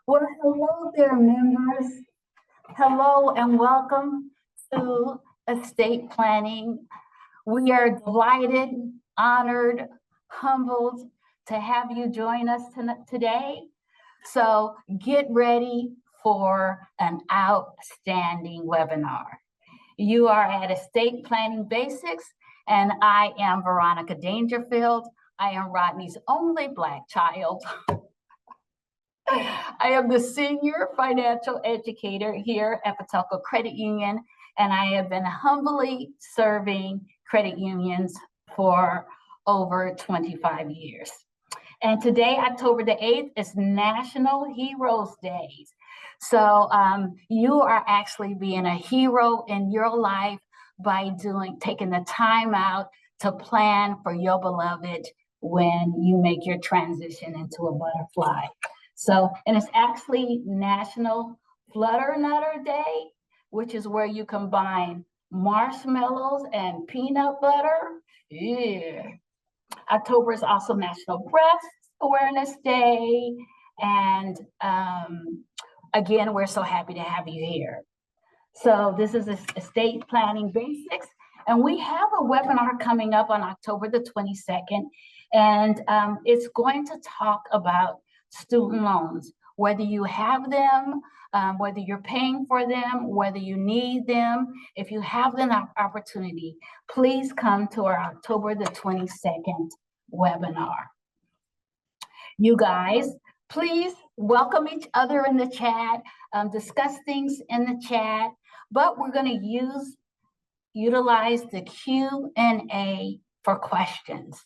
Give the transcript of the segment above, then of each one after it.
Well, hello there, members. Hello and welcome to Estate Planning. We are delighted, honored, humbled to have you join us today. So get ready for an outstanding webinar. You are at Estate Planning Basics, and I am Veronica Dangerfield. I am Rodney's only Black child. I am the senior financial educator here at Patelco Credit Union, and I have been humbly serving credit unions for over 25 years. And today, October the 8th, is National Heroes Days. So you are actually being a hero in your life by taking the time out to plan for your beloved when you make your transition into a butterfly. So, and it's actually National Flutter Nutter Day, which is where you combine marshmallows and peanut butter. Yeah. October is also National Breast Awareness Day. And again, we're so happy to have you here. So this is Estate Planning Basics. And we have a webinar coming up on October the 22nd. And it's going to talk about student loans, whether you have them, whether you're paying for them, whether you need them. If you have the opportunity, please come to our October the 22nd webinar. You guys, please welcome each other in the chat, discuss things in the chat, but we're going to utilize the Q&A for questions.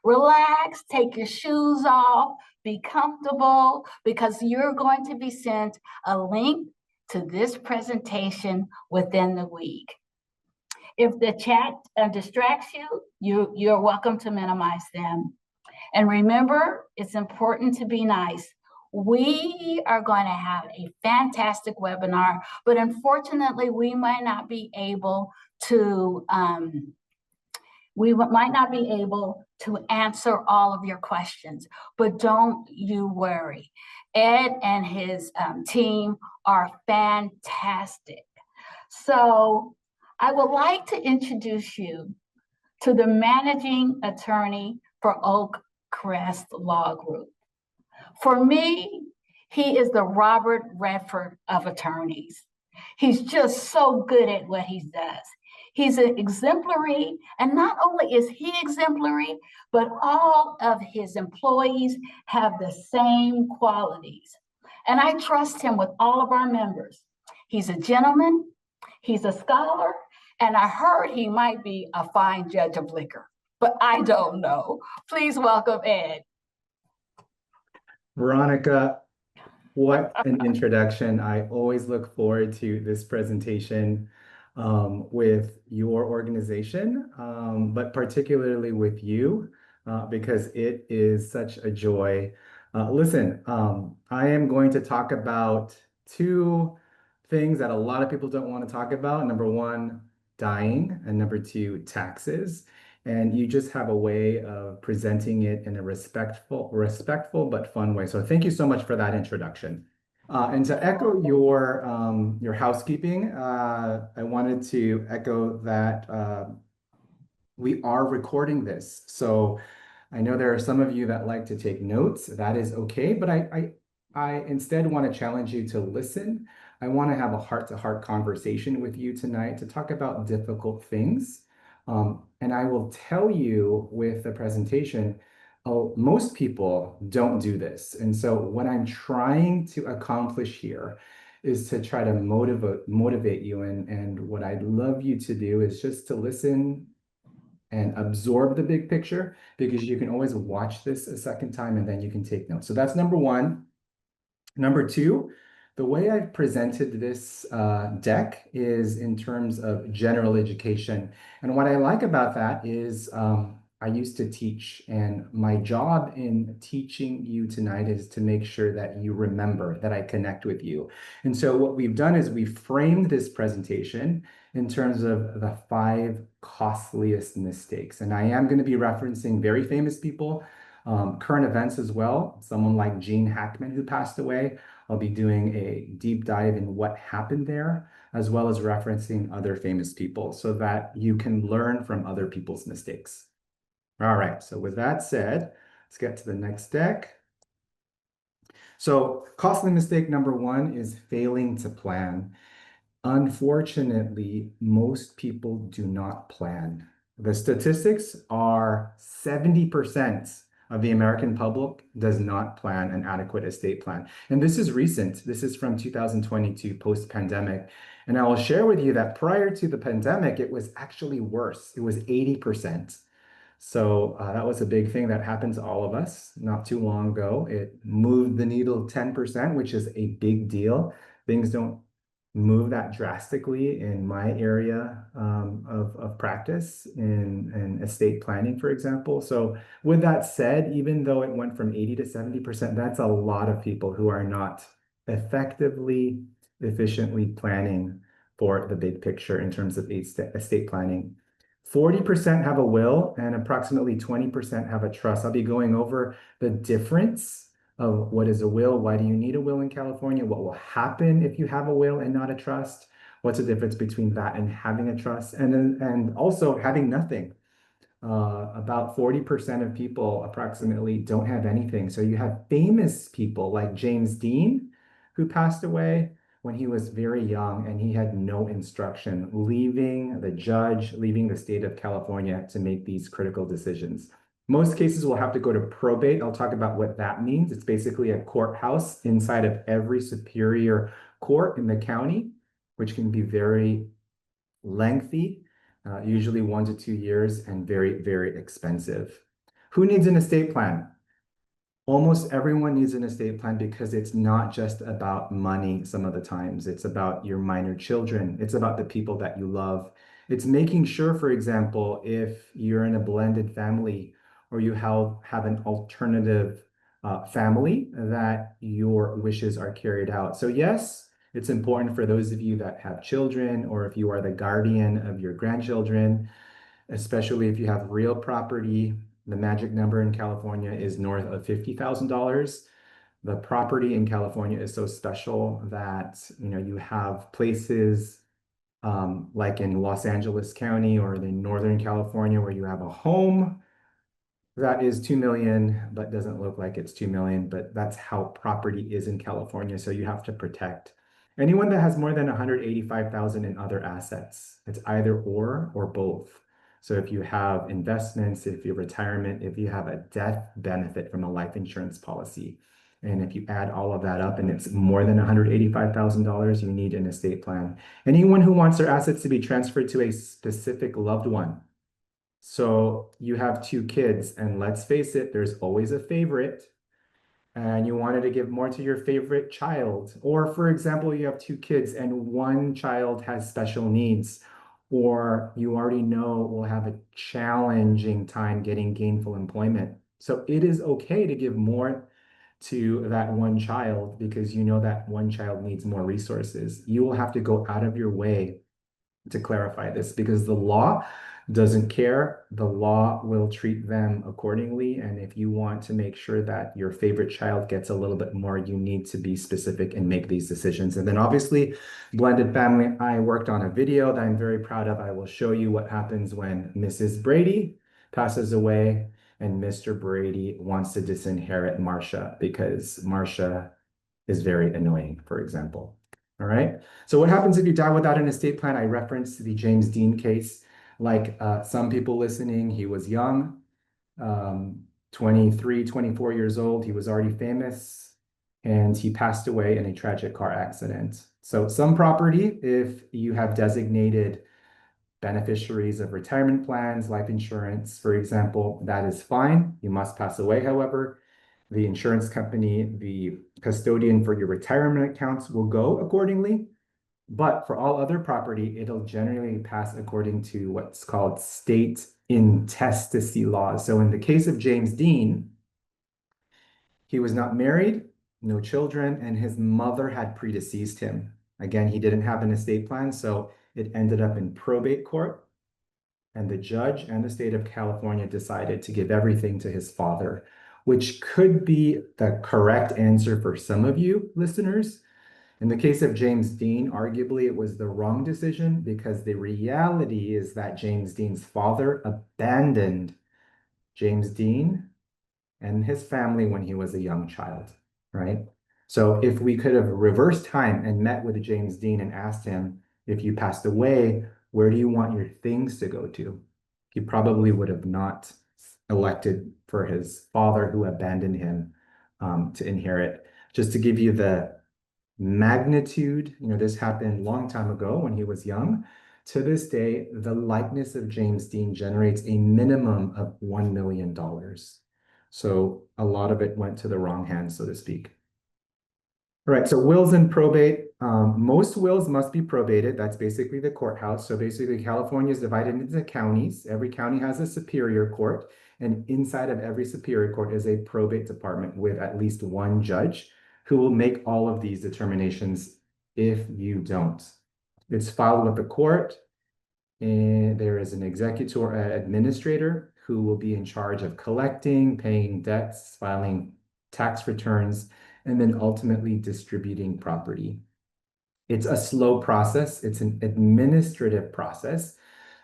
Relax, take your shoes off, be comfortable, because you're going to be sent a link to this presentation within the week. If the chat distracts you, you're welcome to minimize them. And remember, it's important to be nice. We are going to have a fantastic webinar, but unfortunately, we might not be able to answer all of your questions, but don't you worry. Ed and his team are fantastic. So I would like to introduce you to the managing attorney for Oak Crest Law Group. For me, he is the Robert Redford of attorneys. He's just so good at what he does. He's an exemplary, and not only is he exemplary, but all of his employees have the same qualities. And I trust him with all of our members. He's a gentleman, he's a scholar, and I heard he might be a fine judge of liquor, but I don't know. Please welcome Ed. Veronica, what an introduction. I always look forward to this presentation with your organization, but particularly with you, because it is such a joy. Listen, I am going to talk about two things that a lot of people don't want to talk about. Number one, dying, and number two, taxes. And you just have a way of presenting it in a respectful but fun way. So thank you so much for that introduction. And to echo your housekeeping, I wanted to echo that we are recording this. So I know there are some of you that like to take notes. That is okay, but I instead want to challenge you to listen. I want to have a heart-to-heart conversation with you tonight to talk about difficult things. And I will tell you with the presentation, most people don't do this. And so what I'm trying to accomplish here is to try to motivate you. And what I'd love you to do is just to listen and absorb the big picture, because you can always watch this a second time and then you can take notes. So that's number one. Number two, the way I've presented this deck is in terms of general education. And what I like about that is I used to teach, and my job in teaching you tonight is to make sure that you remember, that I connect with you. And so what we've done is we've framed this presentation in terms of the 5 costliest mistakes. And I am going to be referencing very famous people, Current events as well. Someone like Gene Hackman who passed away. I'll be doing a deep dive in what happened there, as well as referencing other famous people so that you can learn from other people's mistakes. All right, so with that said, let's get to the next deck. So costly mistake number one is failing to plan. Unfortunately, most people do not plan. The statistics are 70% of the American public does not plan an adequate estate plan. And this is recent. This is from 2022, post-pandemic. And I will share with you that prior to the pandemic, it was actually worse. It was 80%. So that was a big thing that happened to all of us not too long ago. It moved the needle 10%, which is a big deal. Things don't move that drastically in my area of practice in estate planning, for example. So with that said, even though it went from 80 to 70%, that's a lot of people who are not effectively, efficiently planning for the big picture in terms of estate planning. 40% have a will and approximately 20% have a trust. I'll be going over the difference of what is a will, why do you need a will in California, what will happen if you have a will and not a trust, what's the difference between that and having a trust, and also having nothing. About 40% of people approximately don't have anything. So you have famous people like James Dean, who passed away when he was very young and he had no instruction, leaving the judge, leaving the state of California to make these critical decisions. Most cases will have to go to probate. I'll talk about what that means. It's basically a courthouse inside of every superior court in the county, which can be very lengthy, usually 1 to 2 years, and very, very expensive. Who needs an estate plan? Almost everyone needs an estate plan because it's not just about money some of the times. It's about your minor children. It's about the people that you love. It's making sure, for example, if you're in a blended family or you have an alternative family, that your wishes are carried out. So yes, it's important for those of you that have children or if you are the guardian of your grandchildren, especially if you have real property. The magic number in California is north of $50,000. The property in California is so special that you have places like in Los Angeles County or in Northern California where you have a home that is 2 million, but doesn't look like it's 2 million, but that's how property is in California. So you have to protect anyone that has more than 185,000 in other assets. It's either or both. So if you have investments, if you retirement, if you have a death benefit from a life insurance policy, and if you add all of that up and it's more than $185,000, you need an estate plan. Anyone who wants their assets to be transferred to a specific loved one. So you have 2 kids, and let's face it, there's always a favorite, and you wanted to give more to your favorite child. Or for example, you have 2 kids and one child has special needs, or you already know will have a challenging time getting gainful employment. So it is okay to give more to that one child because you know that one child needs more resources. You will have to go out of your way to clarify this because the law doesn't care. The law will treat them accordingly. And if you want to make sure that your favorite child gets a little bit more, you need to be specific and make these decisions. And then obviously, blended family, I worked on a video that I'm very proud of. I will show you what happens when Mrs. Brady passes away and Mr. Brady wants to disinherit Marcia because Marcia is very annoying, for example. All right. So what happens if you die without an estate plan? I referenced the James Dean case. Like some people listening, he was young, 23, 24 years old. He was already famous and he passed away in a tragic car accident. So some property, if you have designated beneficiaries of retirement plans, life insurance, for example, that is fine. You must pass away, however. The insurance company, the custodian for your retirement accounts will go accordingly. But for all other property, it'll generally pass according to what's called state intestacy laws. So in the case of James Dean, he was not married, no children, and his mother had predeceased him. Again, he didn't have an estate plan, so it ended up in probate court. And the judge and the state of California decided to give everything to his father. which could be the correct answer for some of you listeners. In the case of James Dean, arguably it was the wrong decision because the reality is that James Dean's father abandoned James Dean and his family when he was a young child, right? So if we could have reversed time and met with James Dean and asked him, if you passed away, where do you want your things to go to? He probably would have not elected for his father who abandoned him to inherit. Just to give you the magnitude, this happened a long time ago when he was young. To this day, the likeness of James Dean generates a minimum of $1 million. So a lot of it went to the wrong hands, so to speak. All right, so wills and probate. Most wills must be probated. That's basically the courthouse. So basically, California is divided into counties. Every county has a superior court, and inside of every superior court is a probate department with at least one judge who will make all of these determinations if you don't. It's filed with the court, and there is an executor administrator who will be in charge of collecting, paying debts, filing tax returns, and then ultimately distributing property. It's a slow process. It's an administrative process.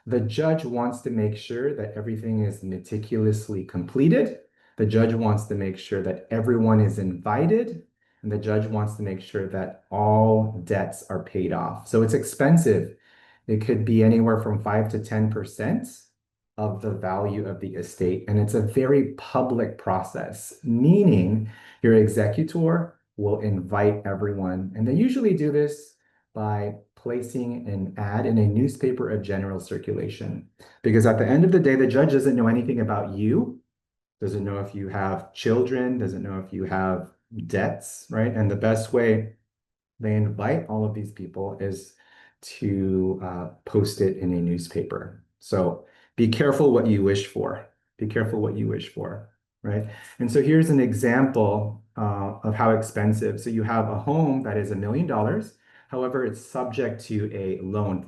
The judge wants to make sure that everything is meticulously completed. The judge wants to make sure that everyone is invited. And the judge wants to make sure that all debts are paid off. So it's expensive. It could be anywhere from 5 to 10% of the value of the estate. And it's a very public process, meaning your executor will invite everyone. And they usually do this by placing an ad in a newspaper of general circulation. Because at the end of the day, the judge doesn't know anything about you, doesn't know if you have children, doesn't know if you have debts, right? And the best way they invite all of these people is to post it in a newspaper. So be careful what you wish for. Be careful what you wish for, right? And so here's an example of how expensive. So you have a home that is $1 million. However, it's subject to a loan,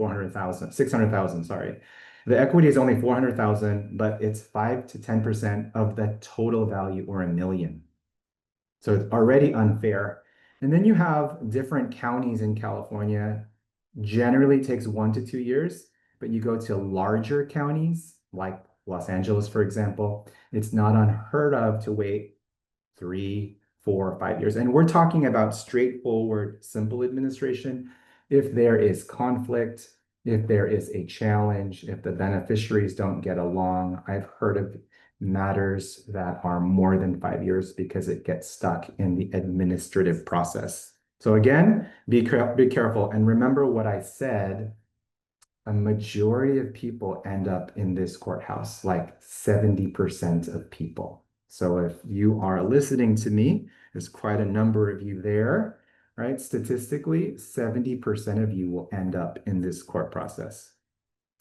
600,000, sorry. The equity is only 400,000, but it's 5 to 10% of the total value, or $1 million. So it's already unfair. And then you have different counties in California. Generally takes 1 to 2 years, but you go to larger counties like Los Angeles, for example, it's not unheard of to wait 3, 4, 5 years. And we're talking about straightforward, simple administration. If there is conflict, if there is a challenge, if the beneficiaries don't get along, I've heard of matters that are more than 5 years because it gets stuck in the administrative process. So again, be careful. And remember what I said, a majority of people end up in this courthouse, like 70% of people. So if you are listening to me, there's quite a number of you there, right? Statistically, 70% of you will end up in this court process.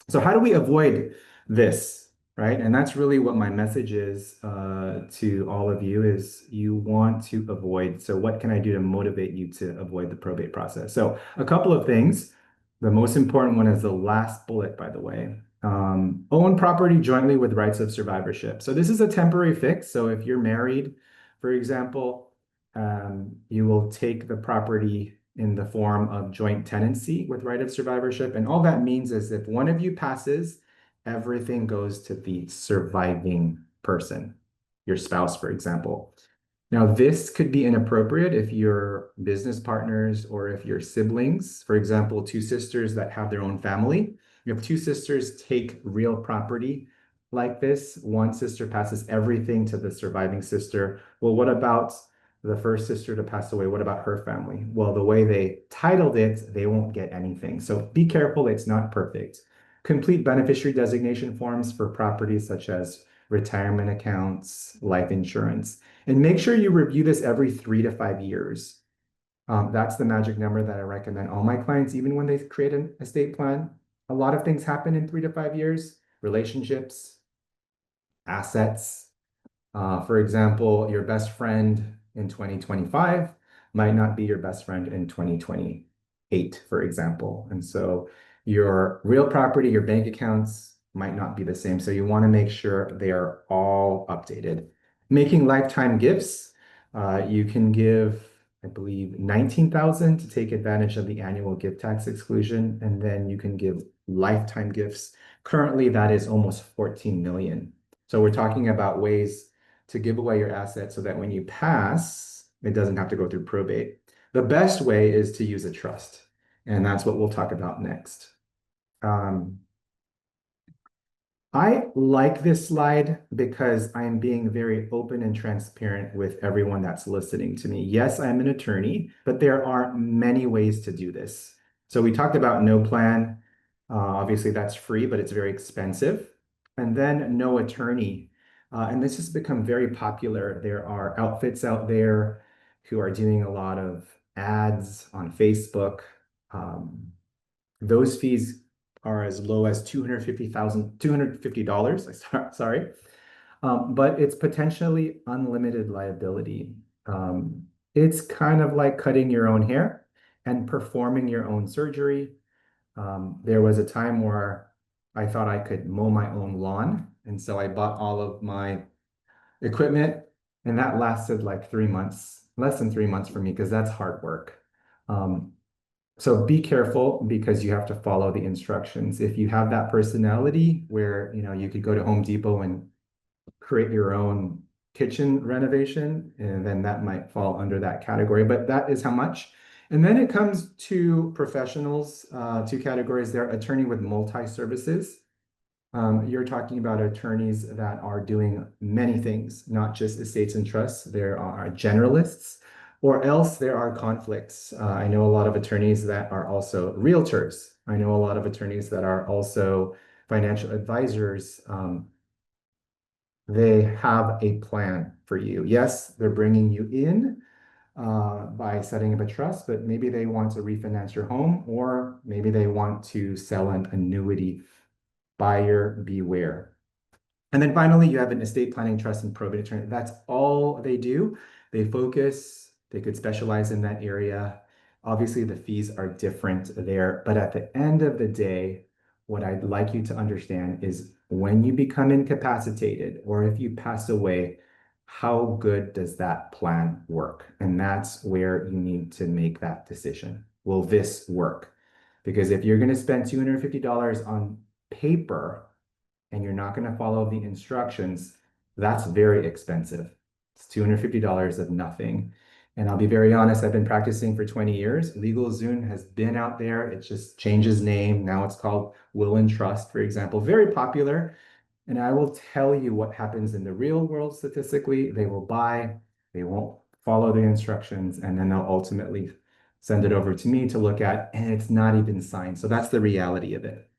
So how do we avoid this, right? And that's really what my message is to all of you, is you want to avoid. So what can I do to motivate you to avoid the probate process? So a couple of things. The most important one is the last bullet, by the way. Own property jointly with rights of survivorship. So this is a temporary fix. So if you're married, for example, you will take the property in the form of joint tenancy with right of survivorship. And all that means is if one of you passes, everything goes to the surviving person, your spouse, for example. Now, this could be inappropriate if you're business partners or if you're siblings. For example, 2 sisters that have their own family. You have 2 sisters take real property like this. One sister passes everything to the surviving sister. Well, what about the first sister to pass away? What about her family? Well, the way they titled it, they won't get anything. So be careful, it's not perfect. Complete beneficiary designation forms for properties such as retirement accounts, life insurance. And make sure you review this every 3 to 5 years. That's the magic number that I recommend all my clients, even when they create an estate plan. A lot of things happen in 3 to 5 years: relationships, assets. For example, your best friend in 2025 might not be your best friend in 2028, for example. And so your real property, your bank accounts might not be the same. So you want to make sure they are all updated. Making lifetime gifts, you can give, I believe, 19,000 to take advantage of the annual gift tax exclusion, and then you can give lifetime gifts. Currently, that is almost 14 million. So we're talking about ways to give away your assets so that when you pass, it doesn't have to go through probate. The best way is to use a trust, and that's what we'll talk about next. I like this slide because I am being very open and transparent with everyone that's listening to me. Yes, I'm an attorney, but there are many ways to do this. So we talked about no plan. Obviously, that's free, but it's very expensive. And then no attorney. And this has become very popular. There are outfits out there who are doing a lot of ads on Facebook. Those fees are as low as $250, sorry. But it's potentially unlimited liability. It's kind of like cutting your own hair and performing your own surgery. There was a time where I thought I could mow my own lawn, and so I bought all of my equipment, and that lasted like 3 months, less than 3 months for me, because that's hard work. So be careful because you have to follow the instructions. If you have that personality where, you could go to Home Depot and create your own kitchen renovation, and then that might fall under that category, but that is how much. And then it comes to professionals, two categories there: attorney with multi-services. You're talking about attorneys that are doing many things, not just estates and trusts. There are generalists, or else there are conflicts. I know a lot of attorneys that are also realtors. I know a lot of attorneys that are also financial advisors. They have a plan for you. Yes, they're bringing you in by setting up a trust, but maybe they want to refinance your home, or maybe they want to sell an annuity. Buyer beware. And then finally, you have an estate planning, trust, and probate attorney. That's all they do. They focus, they could specialize in that area. Obviously, the fees are different there, but at the end of the day, what I'd like you to understand is when you become incapacitated or if you pass away, how good does that plan work? And that's where you need to make that decision. Will this work? Because if you're going to spend $250 on paper and you're not going to follow the instructions, that's very expensive. It's $250 of nothing. And I'll be very honest, I've been practicing for 20 years. LegalZoom has been out there. It just changes name. Now it's called Will and Trust, for example. Very popular. And I will tell you what happens in the real world statistically. They will buy, they won't follow the instructions, and then they'll ultimately send it over to me to look at, and it's not even signed. So that's the reality of it.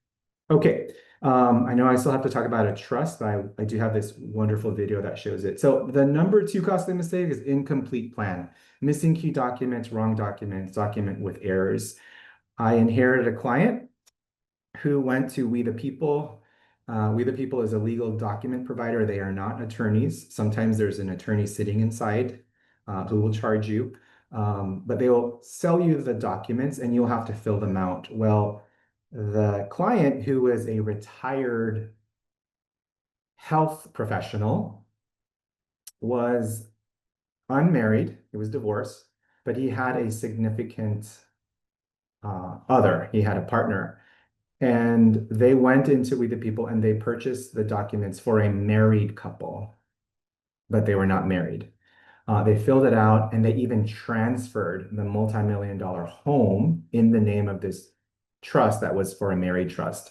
Okay, I know I still have to talk about a trust, but I do have this wonderful video that shows it. So the number 2 costly mistake is incomplete plan. Missing key documents, wrong documents, document with errors. I inherited a client who went to We the People. We the People is a legal document provider. They are not attorneys. Sometimes there's an attorney sitting inside who will charge you, but they will sell you the documents and you'll have to fill them out. Well, the client, who was a retired health professional, was unmarried. He was divorced, but he had a significant other. He had a partner. And they went into We the People and they purchased the documents for a married couple, but they were not married. They filled it out and they even transferred the multi-million-dollar home in the name of this trust that was for a married trust.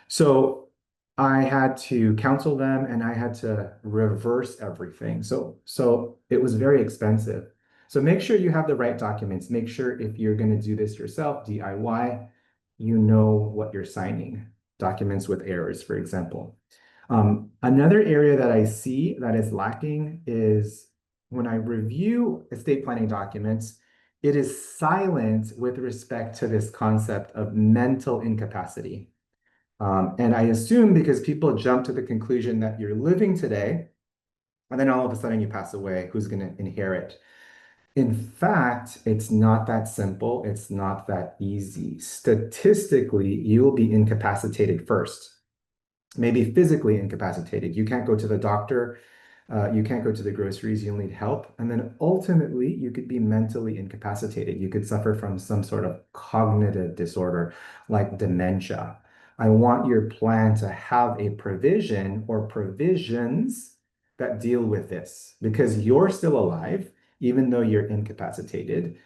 So I had to counsel them and I had to reverse everything. So it was very expensive. So make sure you have the right documents. Make sure if you're going to do this yourself, DIY, you know what you're signing. Documents with errors, for example. Another area that I see that is lacking is when I review estate planning documents, it is silent with respect to this concept of mental incapacity. And I assume because people jump to the conclusion that you're living today, and then all of a sudden you pass away, who's going to inherit? In fact, it's not that simple. It's not that easy. Statistically, you will be incapacitated first, maybe physically incapacitated. You can't go to the doctor. You can't go to the groceries, you'll need help. And then ultimately, you could be mentally incapacitated. You could suffer from some sort of cognitive disorder like dementia. I want your plan to have a provision or provisions that deal with this because you're still alive, even though you're incapacitated.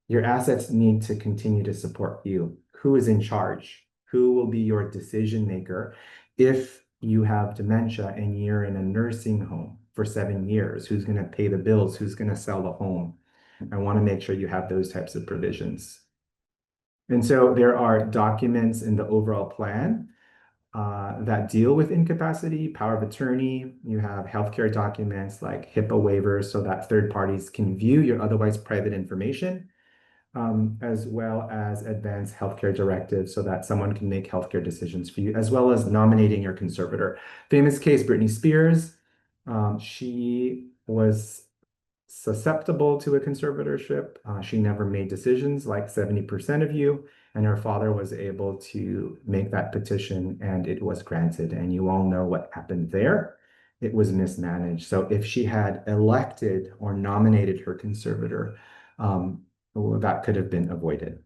Your assets need to continue to support you. Who is in charge? Who will be your decision maker if you have dementia and you're in a nursing home for 7 years? Who's going to pay the bills? Who's going to sell the home? I want to make sure you have those types of provisions. And so there are documents in the overall plan that deal with incapacity, power of attorney. You have healthcare documents like HIPAA waivers so that third parties can view your otherwise private information, as well as advanced healthcare directives so that someone can make healthcare decisions for you, as well as nominating your conservator. Famous case, Britney Spears. She was susceptible to a conservatorship. She never made decisions like 70% of you, and her father was able to make that petition and it was granted. And you all know what happened there. It was mismanaged. So if she had elected or nominated her conservator, well, that could have been avoided.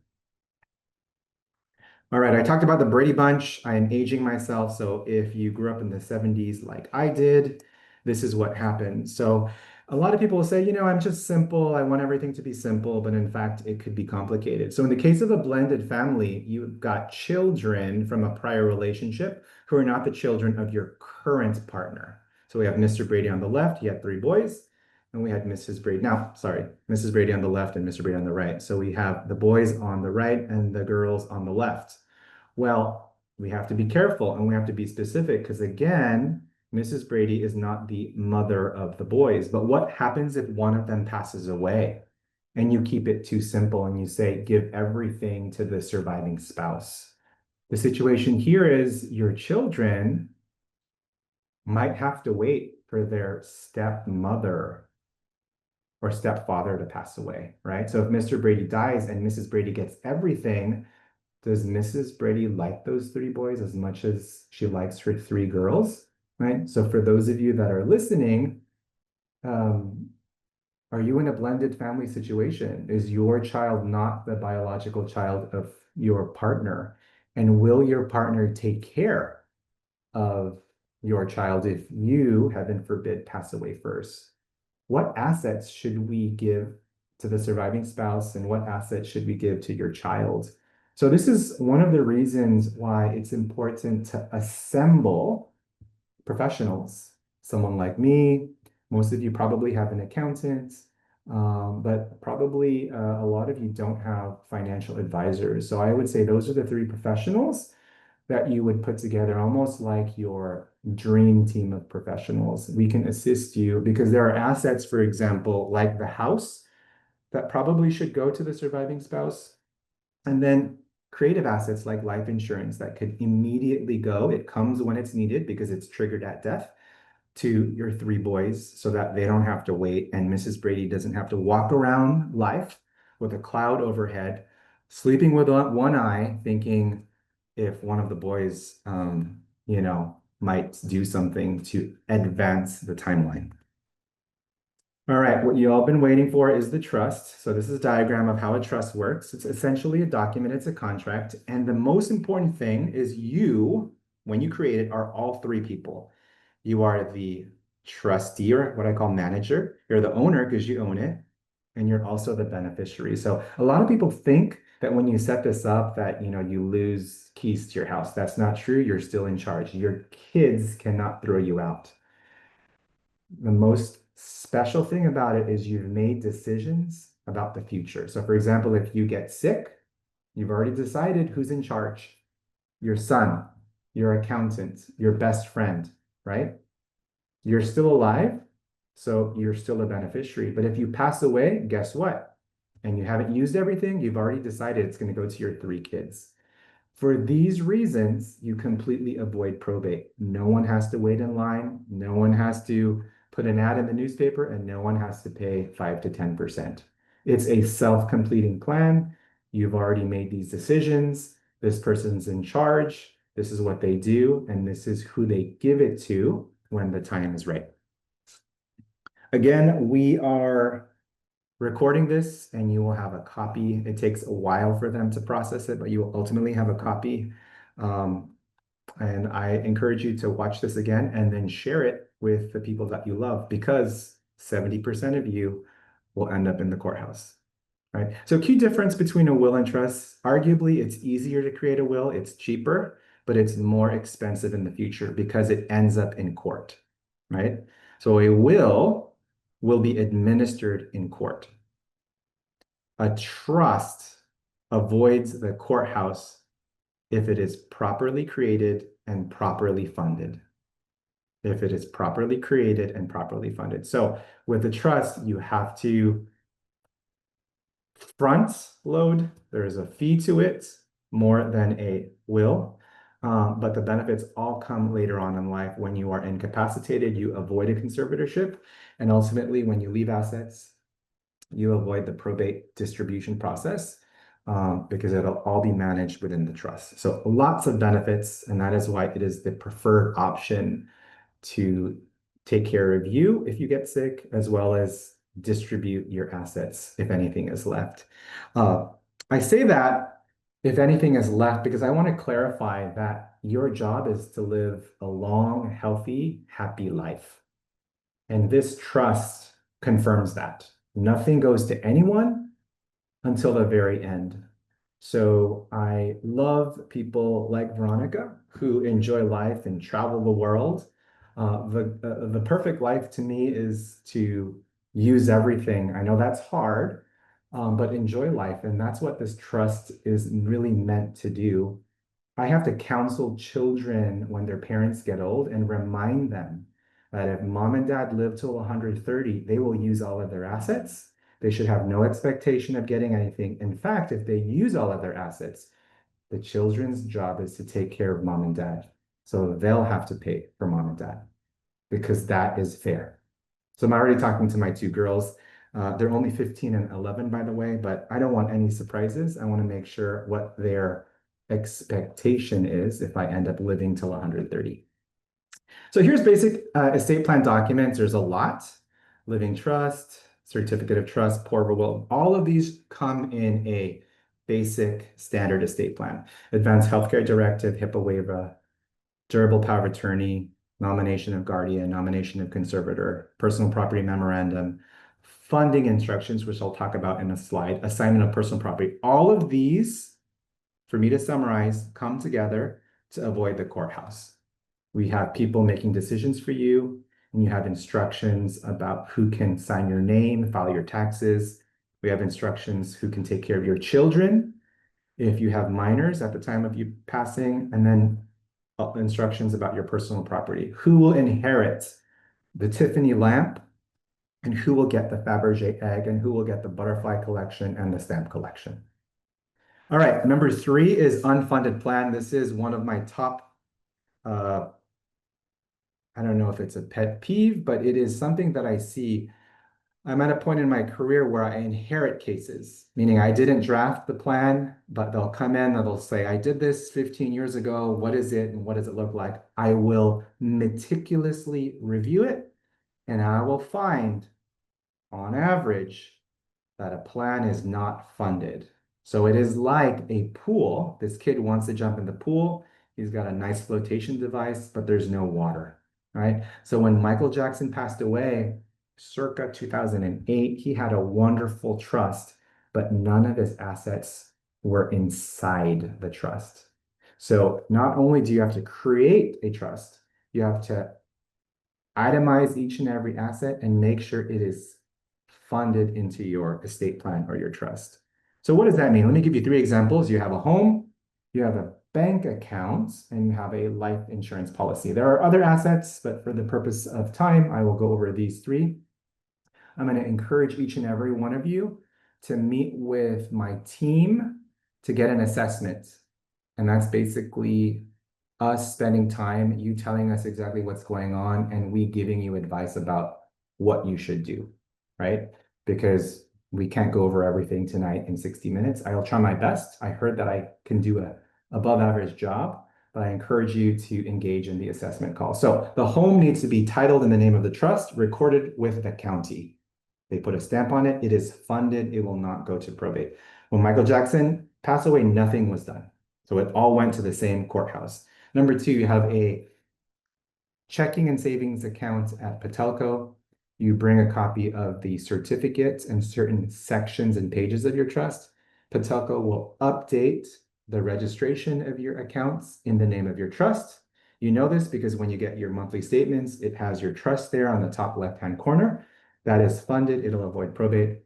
All right, I talked about the Brady Bunch. I am aging myself. So if you grew up in the 70s like I did, this is what happened. So a lot of people will say, I'm just simple. I want everything to be simple, but in fact, it could be complicated. So in the case of a blended family, you've got children from a prior relationship who are not the children of your current partner. So we have Mr. Brady on the left. He had 3 boys. And we had Mrs. Brady. Now, sorry, Mrs. Brady on the left and Mr. Brady on the right. So we have the boys on the right and the girls on the left. Well, we have to be careful and we have to be specific because again, Mrs. Brady is not the mother of the boys. But what happens if one of them passes away and you keep it too simple and you say, give everything to the surviving spouse? The situation here is your children might have to wait for their stepmother or stepfather to pass away, right? So if Mr. Brady dies and Mrs. Brady gets everything, does Mrs. Brady like those 3 boys as much as she likes her 3 girls, right? So for those of you that are listening, are you in a blended family situation? Is your child not the biological child of your partner? And will your partner take care of your child if you, heaven forbid, pass away first? What assets should we give to the surviving spouse and what assets should we give to your child? So this is one of the reasons why it's important to assemble professionals. Someone like me, most of you probably have an accountant, but probably a lot of you don't have financial advisors. So I would say those are the 3 professionals that you would put together almost like your dream team of professionals. We can assist you because there are assets, for example, like the house that probably should go to the surviving spouse. And then creative assets like life insurance that could immediately go. It comes when it's needed because it's triggered at death to your 3 boys so that they don't have to wait and Mrs. Brady doesn't have to walk around life with a cloud overhead, sleeping with one eye, thinking if one of the boys, might do something to advance the timeline. All right, what you all been waiting for is the trust. So this is a diagram of how a trust works. It's essentially a document, it's a contract. And the most important thing is you, when you create it, are all 3 people. You are the trustee, or what I call manager. You're the owner because you own it. And you're also the beneficiary. So a lot of people think that when you set this up that, you lose keys to your house. That's not true. You're still in charge. Your kids cannot throw you out. The most special thing about it is you've made decisions about the future. So for example, if you get sick, you've already decided who's in charge. Your son, your accountant, your best friend, right? You're still alive, so you're still a beneficiary. But if you pass away, guess what? And you haven't used everything, you've already decided it's going to go to your 3 kids. For these reasons, you completely avoid probate. No one has to wait in line. No one has to put an ad in the newspaper, and no one has to pay 5 to 10%. It's a self-completing plan. You've already made these decisions. This person's in charge. This is what they do, and this is who they give it to when the time is right. Again, we are recording this and you will have a copy. It takes a while for them to process it, but you will ultimately have a copy. And I encourage you to watch this again and then share it with the people that you love, because 70% of you will end up in the courthouse, right? So key difference between a will and trust, arguably it's easier to create a will, it's cheaper, but it's more expensive in the future because it ends up in court, right? So a will be administered in court. A trust avoids the courthouse if it is properly created and properly funded. If it is properly created and properly funded. So with the trust, you have to front load. There is a fee to it more than a will. But the benefits all come later on in life. When you are incapacitated, you avoid a conservatorship. And ultimately, when you leave assets, you avoid the probate distribution process because it'll all be managed within the trust. So lots of benefits, and that is why it is the preferred option to take care of you if you get sick, as well as distribute your assets if anything is left. I say that if anything is left because I want to clarify that your job is to live a long, healthy, happy life. And this trust confirms that. Nothing goes to anyone until the very end. So I love people like Veronica who enjoy life and travel the world. The perfect life to me is to use everything. I know that's hard, but enjoy life. And that's what this trust is really meant to do. I have to counsel children when their parents get old and remind them that if mom and dad live till 130, they will use all of their assets. They should have no expectation of getting anything. In fact, if they use all of their assets, the children's job is to take care of mom and dad. So they'll have to pay for mom and dad because that is fair. So I'm already talking to my two girls. They're only 15 and 11, by the way, but I don't want any surprises. I want to make sure what their expectation is if I end up living till 130. So here's basic estate plan documents. There's a lot. Living trust, certificate of trust, portable will. All of these come in a basic standard estate plan. Advanced healthcare directive, HIPAA waiver, durable power of attorney, nomination of guardian, nomination of conservator, personal property memorandum, funding instructions, which I'll talk about in a slide, assignment of personal property. All of these, for me to summarize, come together to avoid the courthouse. We have people making decisions for you, and you have instructions about who can sign your name, file your taxes. We have instructions who can take care of your children if you have minors at the time of you passing, and then instructions about your personal property. Who will inherit the Tiffany lamp, and who will get the Fabergé egg, and who will get the butterfly collection and the stamp collection. All right, number 3 is unfunded plan. This is one of my top I don't know if it's a pet peeve, but it is something that I see. I'm at a point in my career where I inherit cases, meaning I didn't draft the plan, but they'll come in and they'll say, I did this 15 years ago. What is it? And what does it look like? I will meticulously review it, and I will find, on average, that a plan is not funded. So it is like a pool. This kid wants to jump in the pool. He's got a nice flotation device, but there's no water. Right? So when Michael Jackson passed away, circa 2008, he had a wonderful trust, but none of his assets were inside the trust. So not only do you have to create a trust, you have to itemize each and every asset and make sure it is funded into your estate plan or your trust. So what does that mean? Let me give you 3 examples. You have a home, you have a bank account, and you have a life insurance policy. There are other assets, but for the purpose of time, I will go over these 3. I'm going to encourage each and every one of you to meet with my team to get an assessment. And that's basically us spending time, you telling us exactly what's going on, and we giving you advice about what you should do, right? Because we can't go over everything tonight in 60 minutes. I'll try my best. I heard that I can do a above average job, but I encourage you to engage in the assessment call. So the home needs to be titled in the name of the trust, recorded with the county. They put a stamp on it. It is funded. It will not go to probate. When Michael Jackson passed away, nothing was done. So it all went to the same courthouse. Number two, you have a checking and savings account at Patelco. You bring a copy of the certificate and certain sections and pages of your trust. Patelco will update the registration of your accounts in the name of your trust. You know this because when you get your monthly statements, it has your trust there on the top left-hand corner. That is funded. It'll avoid probate.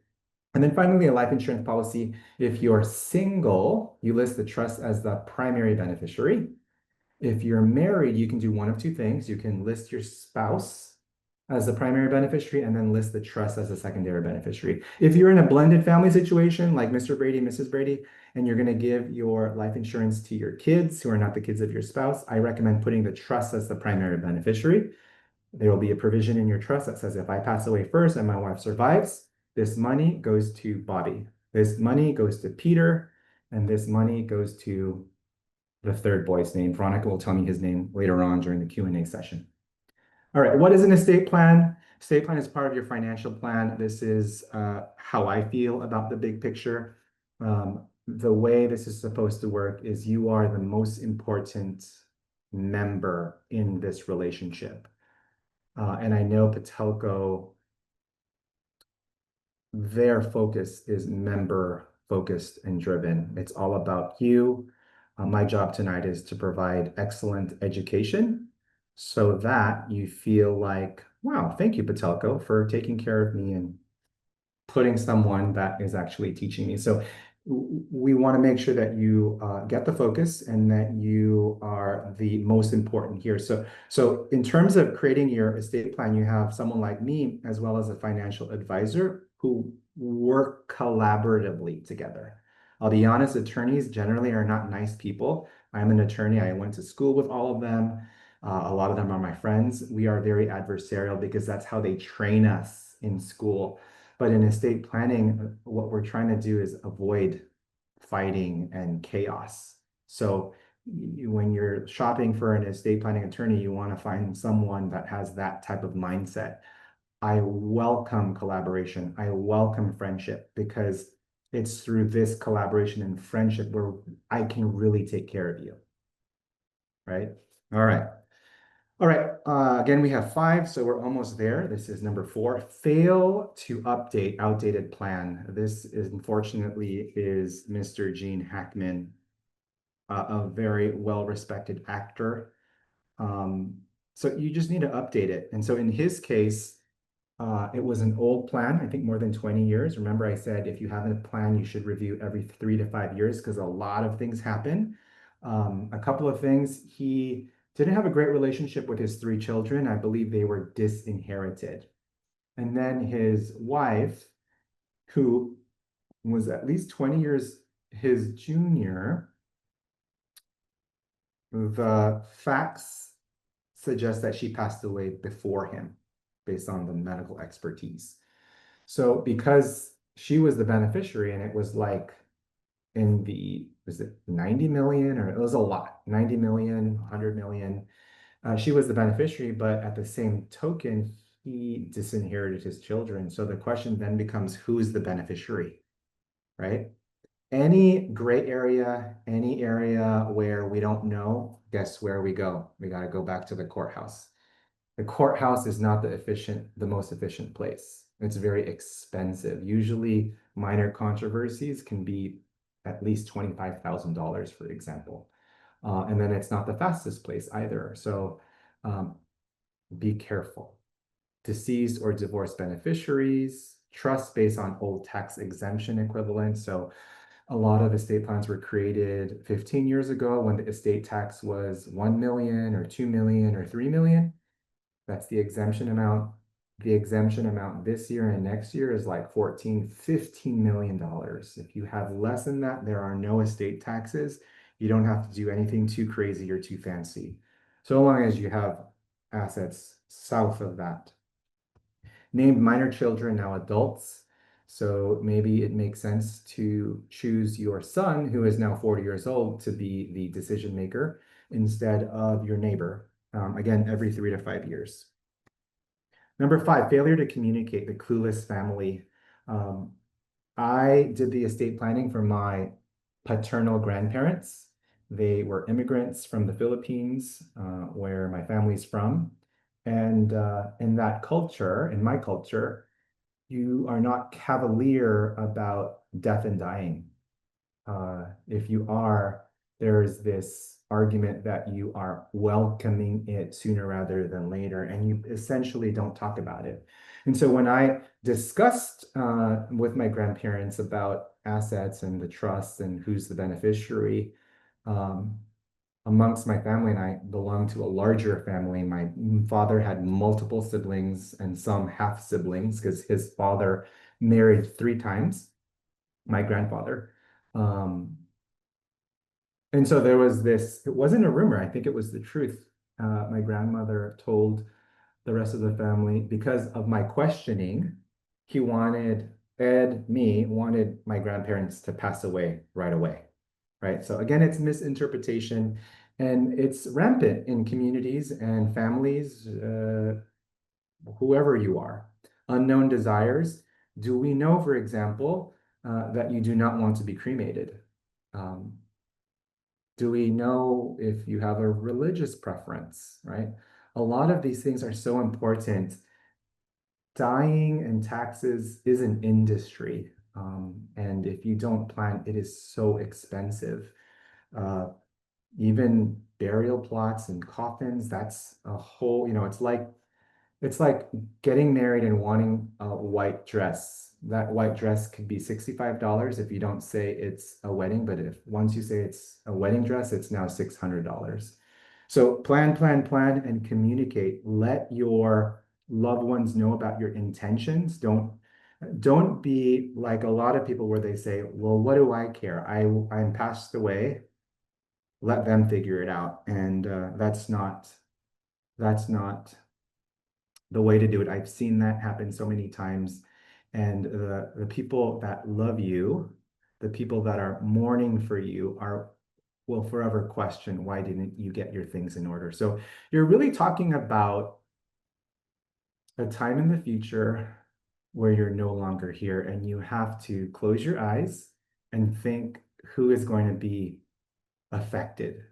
And then finally, a life insurance policy. If you're single, you list the trust as the primary beneficiary. If you're married, you can do one of two things. You can list your spouse as the primary beneficiary and then list the trust as a secondary beneficiary. If you're in a blended family situation like Mr. Brady, Mrs. Brady, and you're going to give your life insurance to your kids who are not the kids of your spouse, I recommend putting the trust as the primary beneficiary. There will be a provision in your trust that says if I pass away first and my wife survives, this money goes to Bobby. This money goes to Peter, and this money goes to the third boy's name. Veronica will tell me his name later on during the Q&A session. All right, what is an estate plan? Estate plan is part of your financial plan. This is how I feel about the big picture. The way this is supposed to work is you are the most important member in this relationship. And I know Patelco, their focus is member focused and driven. It's all about you. My job tonight is to provide excellent education so that you feel like, wow, thank you, Patelco, for taking care of me and putting someone that is actually teaching me. So we want to make sure that you get the focus and that you are the most important here. So in terms of creating your estate plan, you have someone like me as well as a financial advisor who work collaboratively together. I'll be honest, attorneys generally are not nice people. I'm an attorney. I went to school with all of them. A lot of them are my friends. We are very adversarial because that's how they train us in school. But in estate planning, what we're trying to do is avoid fighting and chaos. So when you're shopping for an estate planning attorney, you want to find someone that has that type of mindset. I welcome collaboration. I welcome friendship because it's through this collaboration and friendship where I can really take care of you. Right? All right. All right, again, we have 5, so we're almost there. This is number 4, fail to update outdated plan. This is, unfortunately, is Mr. Gene Hackman, a very well-respected actor. So you just need to update it. And so in his case, it was an old plan, I think more than 20 years. Remember I said, if you have a plan, you should review every 3 to 5 years because a lot of things happen. A couple of things, he didn't have a great relationship with his 3 children. I believe they were disinherited. And then his wife, who was at least 20 years his junior, the facts suggest that she passed away before him based on the medical expertise. So because she was the beneficiary and it was like in the, was it 90 million or it was a lot, 90 million, 100 million. She was the beneficiary, but at the same token, he disinherited his children. So the question then becomes, who's the beneficiary, right? Any gray area, any area where we don't know, guess where we go? We got to go back to the courthouse. The courthouse is not the most efficient place. It's very expensive. Usually minor controversies can be at least $25,000, for example. And then it's not the fastest place either. So be careful. Deceased or divorced beneficiaries, trust based on old tax exemption equivalents. So a lot of estate plans were created 15 years ago when the estate tax was 1 million or 2 million or 3 million. That's the exemption amount. The exemption amount this year and next year is like $14–15 million. If you have less than that, there are no estate taxes. You don't have to do anything too crazy or too fancy, so long as you have assets south of that. Named minor children, now adults. So maybe it makes sense to choose your son, who is now 40 years old, to be the decision maker. instead of your neighbor. Again, every 3 to 5 years. Number 5, failure to communicate, the clueless family. I did the estate planning for my paternal grandparents. They were immigrants from the Philippines, where my family's from. And in that culture, in my culture, you are not cavalier about death and dying. If you are, there's this argument that you are welcoming it sooner rather than later, and you essentially don't talk about it. And so when I discussed with my grandparents about assets and the trust and who's the beneficiary, um, amongst my family, and I belong to a larger family. My father had multiple siblings and some half siblings because his father married 3 times, my grandfather. And so there was this, it wasn't a rumor, I think it was the truth. My grandmother told the rest of the family because of my questioning, me wanted my grandparents to pass away right away, right? So again, it's misinterpretation and it's rampant in communities and families, whoever you are. Unknown desires. Do we know, for example, that you do not want to be cremated? Do we know if you have a religious preference, right? A lot of these things are so important. Dying and taxes is an industry. And if you don't plan, it is so expensive. Even burial plots and coffins, that's a whole, it's like getting married and wanting a white dress. That white dress could be $65 if you don't say it's a wedding, but if once you say it's a wedding dress, it's now $600. So plan, plan, plan, and communicate. Let your loved ones know about your intentions. Don't be like a lot of people where they say, well, what do I care? I'm passed away. Let them figure it out. And that's not the way to do it. I've seen that happen so many times. And the people that love you, the people that are mourning for you will forever question, why didn't you get your things in order? So you're really talking about a time in the future where you're no longer here and you have to close your eyes and think who is going to be affected,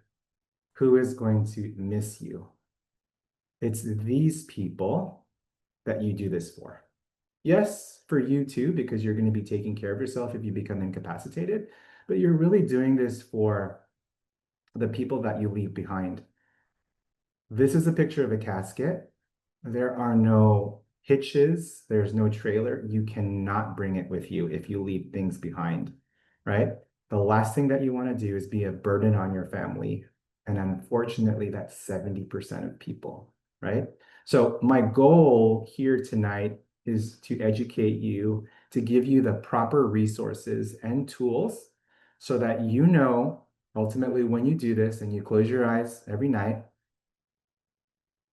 who is going to miss you. It's these people that you do this for. Yes, for you too, because you're going to be taking care of yourself if you become incapacitated, but you're really doing this for the people that you leave behind. This is a picture of a casket. There are no hitches. There's no trailer. You cannot bring it with you if you leave things behind, right? The last thing that you want to do is be a burden on your family. And unfortunately, that's 70% of people, right? So my goal here tonight is to educate you, to give you the proper resources and tools so that you know, ultimately, when you do this and you close your eyes every night,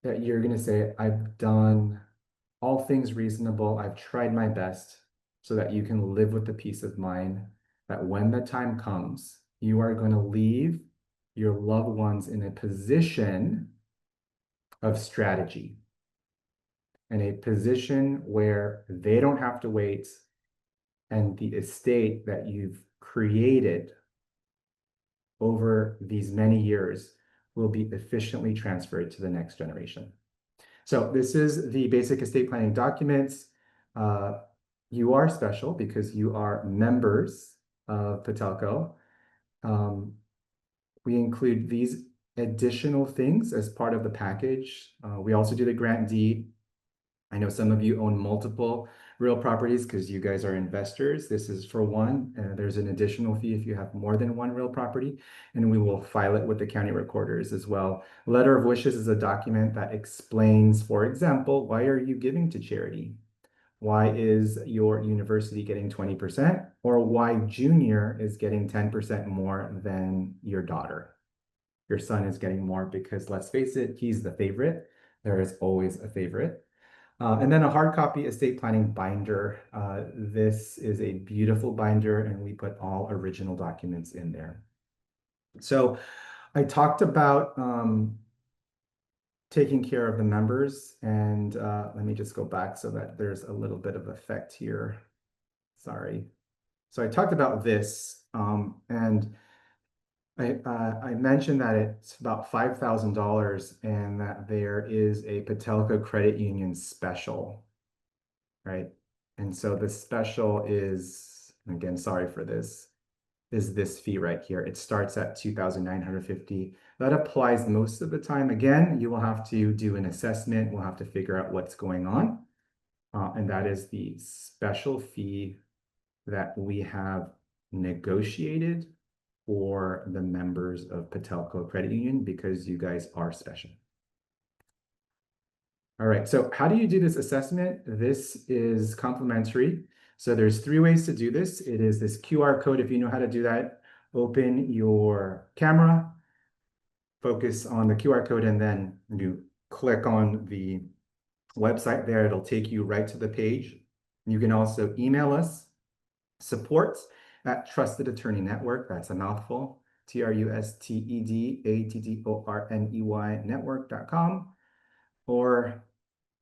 that you're going to say, I've done all things reasonable. I've tried my best so that you can live with the peace of mind that when the time comes, you are going to leave your loved ones in a position of strategy, in a position where they don't have to wait and the estate that you've created over these many years will be efficiently transferred to the next generation. So this is the basic estate planning documents. You are special because you are members of Patelco. We include these additional things as part of the package. We also do the grant deed. I know some of you own multiple real properties because you guys are investors. This is for one. There's an additional fee if you have more than one real property, and we will file it with the county recorders as well. Letter of wishes is a document that explains, for example, why are you giving to charity? Why is your university getting 20%? Or why junior is getting 10% more than your daughter? Your son is getting more because, let's face it, he's the favorite. There is always a favorite. And then a hard copy estate planning binder. This is a beautiful binder and we put all original documents in there. So I talked about taking care of the members, and let me just go back so that there's a little bit of effect here. Sorry. So I talked about this, and I mentioned that it's about $5,000 and that there is a Patelco Credit Union special, right? And so the special is, again, sorry for this, is this fee right here. It starts at $2,950. That applies most of the time. Again, you will have to do an assessment. We'll have to figure out what's going on. And that is the special fee that we have negotiated for the members of Patelco Credit Union because you guys are special. All right, so how do you do this assessment? This is complimentary. So there's 3 ways to do this. It is this QR code. If you know how to do that, open your camera, focus on the QR code, and then you click on the website there. It'll take you right to the page. You can also email us, support@Trusted Attorney Network. That's a mouthful. TRUSTEDATTORNEY network.com. Or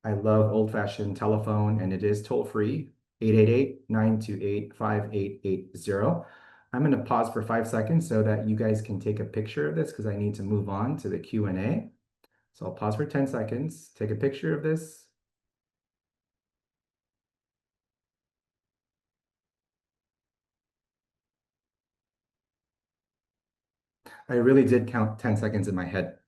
I love old-fashioned telephone, and it is toll-free, 888-928-5880. I'm going to pause for 5 seconds so that you guys can take a picture of this because I need to move on to the Q&A. So I'll pause for 10 seconds, take a picture of this. I really did count 10 seconds in my head.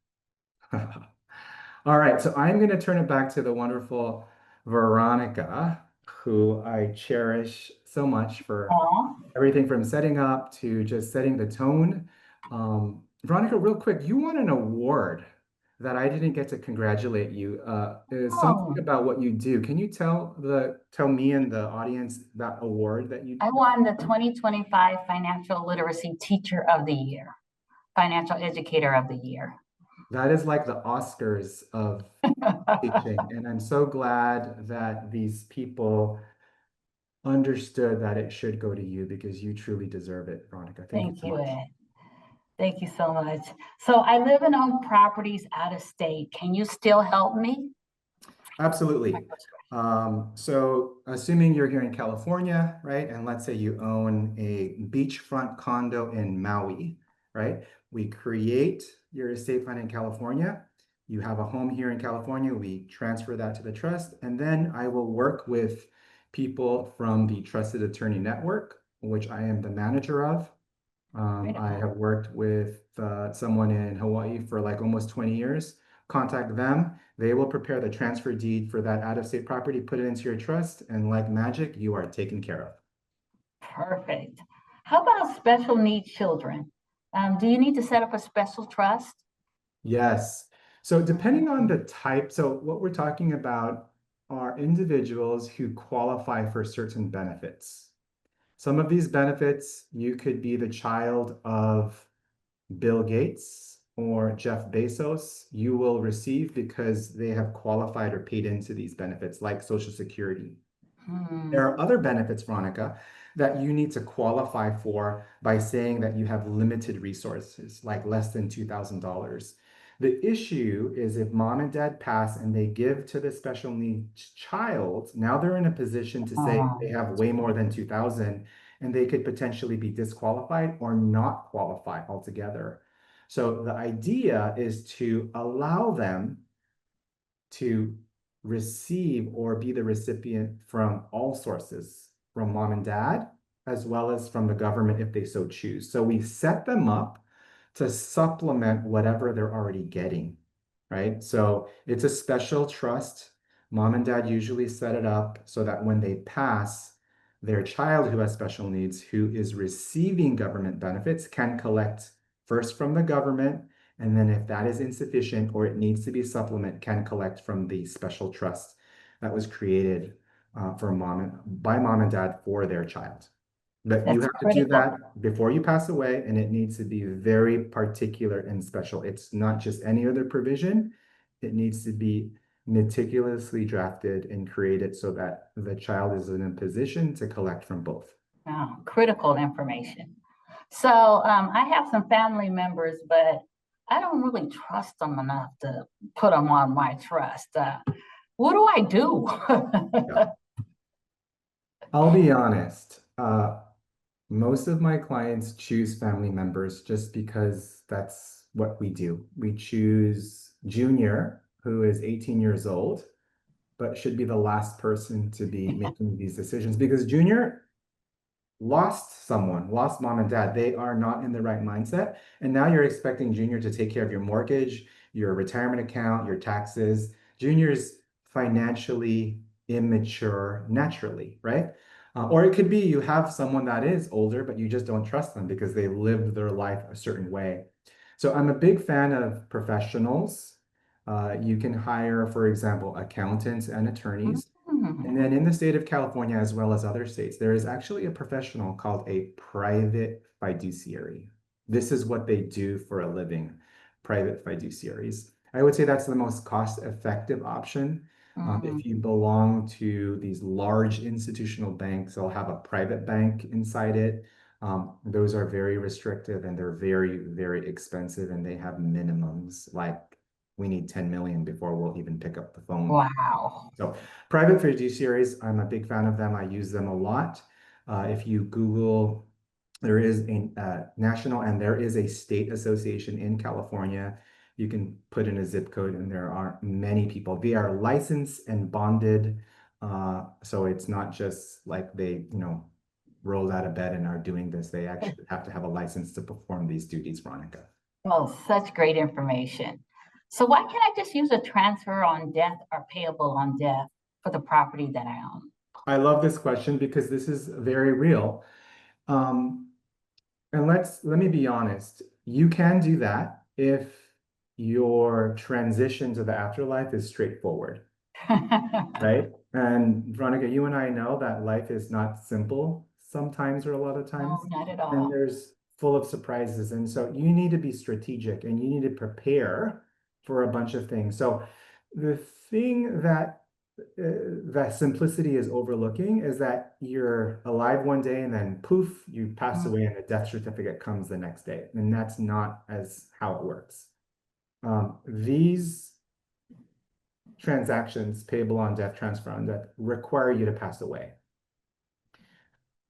All right, so I'm going to turn it back to the wonderful Veronica, who I cherish so much for Aw. everything from setting up to just setting the tone. Veronica, real quick, you won an award that I didn't get to congratulate you. Is something Oh, about what you do. Can you tell me and the audience that award that you? I won the 2025 Financial Literacy Teacher of the Year, Financial Educator of the Year. That is like the Oscars of teaching, and I'm so glad that these people understood that it should go to you because you truly deserve it, Veronica. Thank you Thank so you, much. Ed. Thank you so much. So I live and own properties out of state. Can you still help me? Absolutely. So assuming you're here in California, right? And let's say you own a beachfront condo in Maui, right? We create your estate plan in California. You have a home here in California. We transfer that to the trust. And then I will work with people from the Trusted Attorney Network, which I am the manager of. I have worked with someone in Hawaii for like almost 20 years. Contact them. They will prepare the transfer deed for that out-of-state property, put it into your trust, and like magic, you are taken care of. Perfect. How about special needs children? Do you need to set up a special trust? Yes. So depending on the type, so what we're talking about are individuals who qualify for certain benefits. Some of these benefits, you could be the child of Bill Gates or Jeff Bezos, you will receive because they have qualified or paid into these benefits like Social Security. There are other benefits, Veronica, that you need to qualify for by saying that you have limited resources, like less than $2,000. The issue is if mom and dad pass and they give to the special needs child, now they're in a position to say they have way more than 2,000 and they could potentially be disqualified or not qualify altogether. So the idea is to allow them to receive or be the recipient from all sources, from mom and dad, as well as from the government if they so choose. So we set them up to supplement whatever they're already getting, right? So it's a special trust. Mom and dad usually set it up so that when they pass, their child who has special needs, who is receiving government benefits, can collect first from the government, and then if that is insufficient or it needs to be supplement, can collect from the special trust that was created by mom and dad for their child. But you That's have to do critical. that before you pass away, and it needs to be very particular and special. It's not just any other provision. It needs to be meticulously drafted and created so that the child is in a position to collect from both. Critical information. So I have some family members, but I don't really trust them enough to put them on my trust. What do I do? Yeah. I'll be honest. Most of my clients choose family members just because that's what we do. We choose Junior, who is 18 years old, but should be the last person to be making these decisions because Junior lost someone, lost mom and dad. They are not in the right mindset. And now you're expecting Junior to take care of your mortgage, your retirement account, your taxes. Junior's financially immature naturally, right? Or it could be you have someone that is older, but you just don't trust them because they lived their life a certain way. So I'm a big fan of professionals. You can hire, for example, accountants and attorneys. And then in the state of California, as well as other states, there is actually a professional called a private fiduciary. This is what they do for a living, private fiduciaries. I would say that's the most cost-effective option. If you belong to these large institutional banks, they'll have a private bank inside it. Those are very restrictive and they're very, very expensive and they have minimums like we need 10 million before we'll even pick up the phone. Wow. So private fiduciaries, I'm a big fan of them. I use them a lot. If you Google, there is a national and there is a state association in California. You can put in a zip code and there are many people. They are licensed and bonded. So it's not just like they, rolled out of bed and are doing this. They actually have to have a license to perform these duties, Veronica. Oh, such great information. So why can't I just use a transfer on death or payable on death for the property that I own? I love this question because this is very real. Um, and let me be honest. You can do that if your transition to the afterlife is straightforward, right? And Veronica, you and I know that life is not simple sometimes or a lot of No, times, not at and all. there's full of surprises. And so you need to be strategic and you need to prepare for a bunch of things. So the thing that simplicity is overlooking is that you're alive one day and then poof, you pass away and a death certificate comes the next day. And that's not as how it works. These transactions, payable on death, transfer on death, require you to pass away.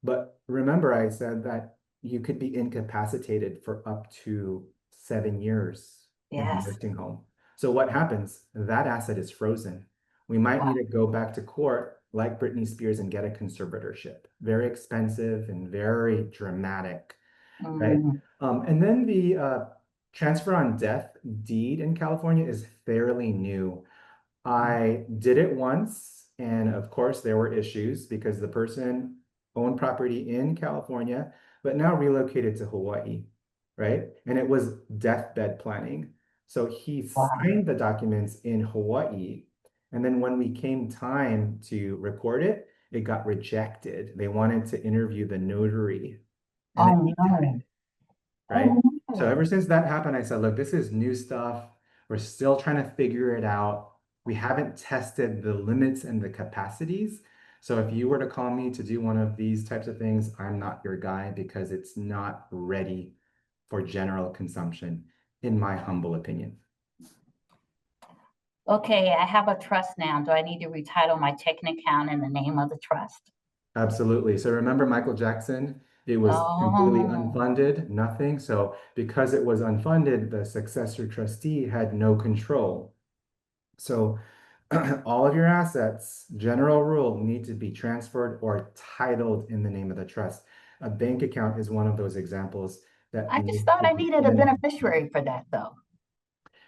But remember, I said that you could be incapacitated for up to 7 years in a Yes. nursing home. So what happens? That asset is frozen. We might need to go back to court like Britney Spears and get a conservatorship. Very expensive and very dramatic, right? And then the transfer on death deed in California is fairly new. I did it once, and of course, there were issues because the person owned property in California, but now relocated to Hawaii, right? And it was deathbed planning. So he signed the documents in Hawaii, and then when we came time to record it, it got rejected. They wanted to interview the notary, and then he died, right? So ever since that happened, I said, look, this is new stuff. We're still trying to figure it out. We haven't tested the limits and the capacities. So if you were to call me to do one of these types of things, I'm not your guy because it's not ready for general consumption, in my humble opinion. Okay, I have a trust now. Do I need to retitle my checking account in the name of the trust? Absolutely. So remember Michael Jackson? It was completely unfunded, nothing. So because it was unfunded, the successor trustee had no control. So all of your assets, general rule, need to be transferred or titled in the name of the trust. A bank account is one of those examples that I just needs thought to I be needed a beneficiary for that though,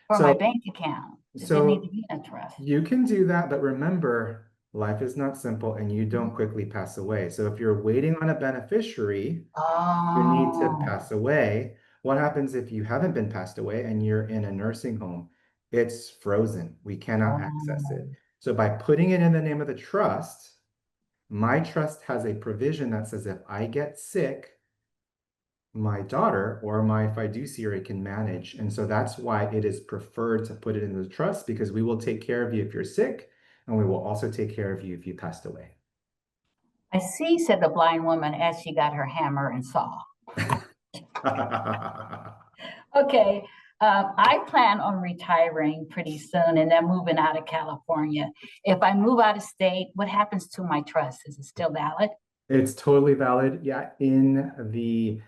for my So, bank account. It didn't need so to be in a trust. you can do that, but remember, life is not simple and you don't quickly pass away. So if you're waiting on a beneficiary, you need to Oh, pass away. What happens if you haven't been passed away and you're in a nursing home? It's frozen. We cannot access it. So by putting it in the name of the trust, my trust has a provision that says if I get sick, my daughter or my fiduciary can manage. And so that's why it is preferred to put it in the trust because we will take care of you if you're sick and we will also take care of you if you passed away. I see, said the blind woman as she got her hammer and saw. Okay, I plan on retiring pretty soon and then moving out of California. If I move out of state, what happens to my trust? Is it still valid? It's totally valid. Yeah, in the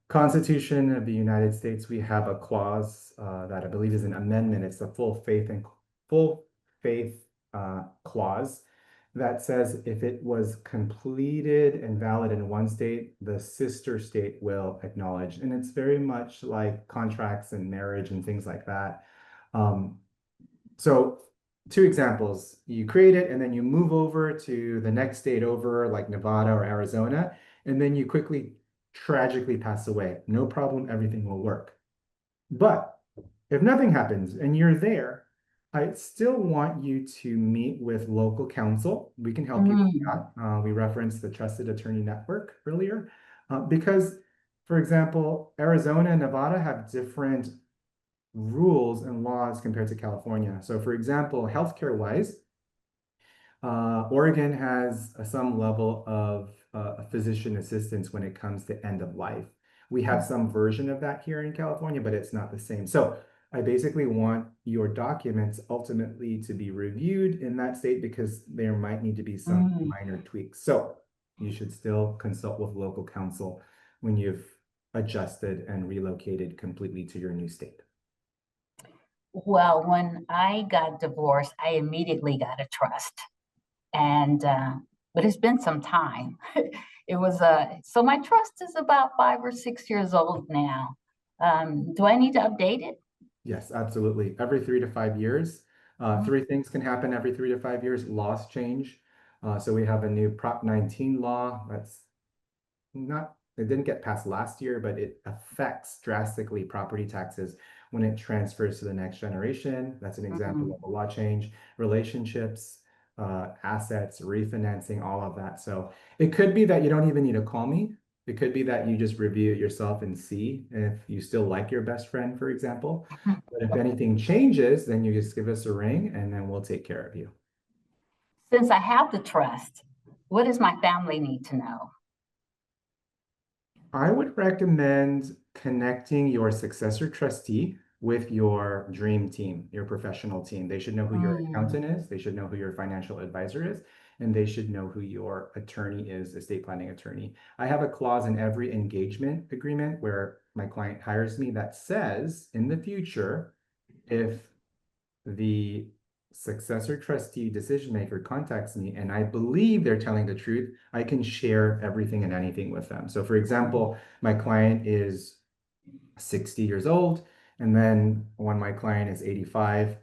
Constitution of the United States, we have a clause that I believe is an amendment. It's the full faith clause that says if it was completed and valid in one state, the sister state will acknowledge. And it's very much like contracts and marriage and things like that. Um, so two examples, you create it and then you move over to the next state over, like Nevada or Arizona, and then you quickly tragically pass away. No problem, everything will work. But if nothing happens and you're there, I still want you to meet with local counsel. We can help you with that. We referenced the Trusted Attorney Network earlier because, for example, Arizona and Nevada have different rules and laws compared to California. So for example, healthcare wise, Oregon has some level of physician assistance when it comes to end of life. We have some version of that here in California, but it's not the same. So I basically want your documents ultimately to be reviewed in that state because there might need to be some minor tweaks. So you should still consult with local counsel when you've adjusted and relocated completely to your new state. Well, when I got divorced, I immediately got a trust. And but it's been some time. It was so my trust is about 5 or 6 years old now. Do I need to update it? Yes, absolutely. Every 3 to 5 years, three things can happen every 3 to 5 years. Laws change. So we have a new Prop 19 law that's not, it didn't get passed last year, but it affects drastically property taxes when it transfers to the next generation. That's an example of a law change. Relationships, assets, refinancing, all of that. So it could be that you don't even need to call me. It could be that you just review it yourself and see if you still like your best friend, for example. But if anything changes, then you just give us a ring and then we'll take care of you. Since I have the trust, what does my family need to know? I would recommend connecting your successor trustee with your dream team, your professional team. They should know who your accountant is, they should know who your financial advisor is, and they should know who your attorney is, estate planning attorney. I have a clause in every engagement agreement where my client hires me that says in the future, if the successor trustee decision maker contacts me and I believe they're telling the truth, I can share everything and anything with them. So for example, my client is 60 years old, and then when my client is 85,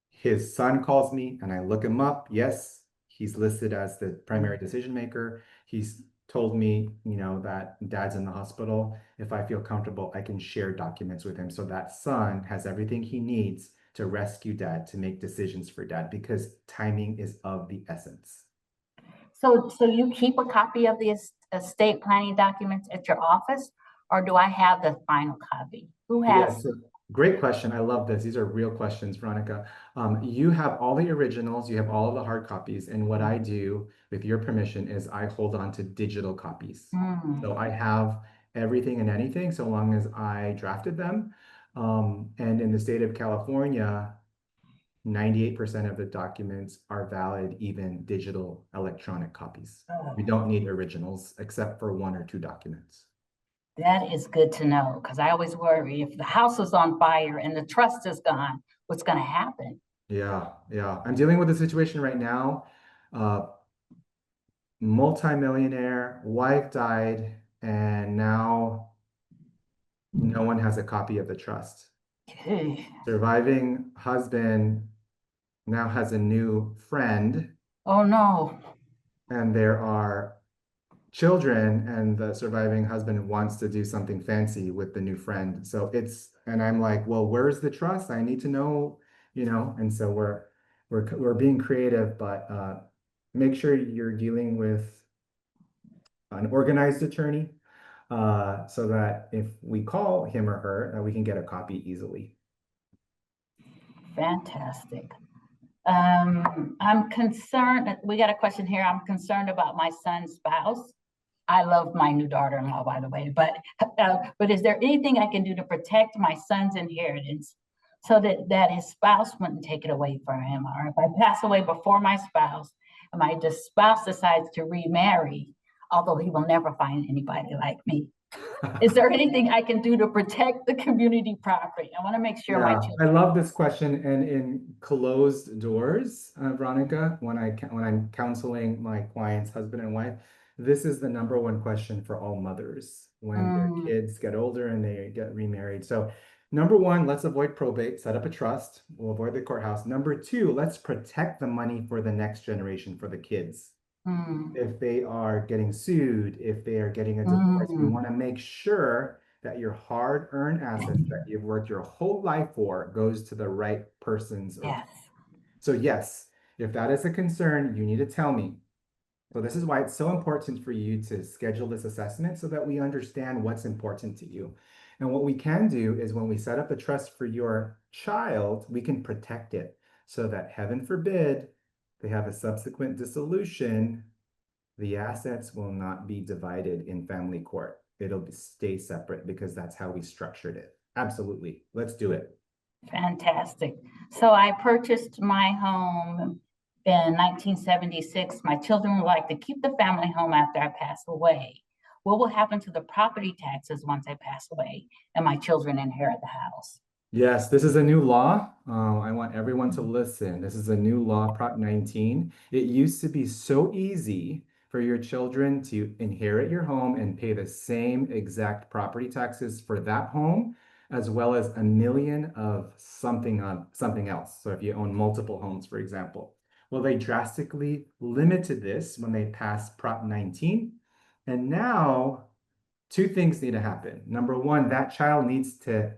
his son calls me and I look him up. Yes, he's listed as the primary decision maker. He's told me, that dad's in the hospital. If I feel comfortable, I can share documents with him. So that son has everything he needs to rescue dad, to make decisions for dad, because timing is of the essence. So you keep a copy of the estate planning documents at your office, or do I have the final copy? Who has? Yes, great question. I love this. These are real questions, Veronica. You have all the originals, you have all of the hard copies, and what I do, with your permission, is I hold on to digital copies. So I have everything and anything so long as I drafted them. And in the state of California, 98% of the documents are valid, even digital electronic copies. We don't need originals except for 1 or 2 documents. That is good to know, because I always worry if the house is on fire and the trust is gone, what's going to happen? Yeah. I'm dealing with a situation right now. Multi-millionaire, wife died, and now no one has a copy of the trust. Surviving husband now has a new friend. Oh no. And there are children, and the surviving husband wants to do something fancy with the new friend. So and I'm like, well, where's the trust? I need to know, and so we're being creative, but make sure you're dealing with an organized attorney, so that if we call him or her, we can get a copy easily. Fantastic. I'm concerned, we got a question here. I'm concerned about my son's spouse. I love my new daughter-in-law, by the way, but is there anything I can do to protect my son's inheritance so that his spouse wouldn't take it away from him? Or if I pass away before my spouse and my spouse decides to remarry, although he will never find anybody like me, is there anything I can do to protect the community property? I want to make sure my Yeah, I children. love this question. And in closed doors, Veronica, when I'm counseling my clients, husband and wife, this is the number one question for all mothers when their kids get older and they get remarried. So number one, let's avoid probate, set up a trust. We'll avoid the courthouse. Number two, let's protect the money for the next generation, for the kids. If they are getting sued, if they are getting a divorce, we want to make sure that your hard-earned assets that you've worked your whole life for goes to the right persons. Yes. So yes, if that is a concern, you need to tell me. So this is why it's so important for you to schedule this assessment so that we understand what's important to you. And what we can do is when we set up a trust for your child, we can protect it so that, heaven forbid, they have a subsequent dissolution, the assets will not be divided in family court. It'll stay separate because that's how we structured it. Absolutely. Let's do it. Fantastic. So I purchased my home in 1976. My children would like to keep the family home after I pass away. What will happen to the property taxes once I pass away and my children inherit the house? Yes, this is a new law. I want everyone to listen. This is a new law, Prop 19. It used to be so easy for your children to inherit your home and pay the same exact property taxes for that home, as well as $1 million of something else. So if you own multiple homes, for example. Well, they drastically limited this when they passed Prop 19. And now two things need to happen. Number one, that child needs to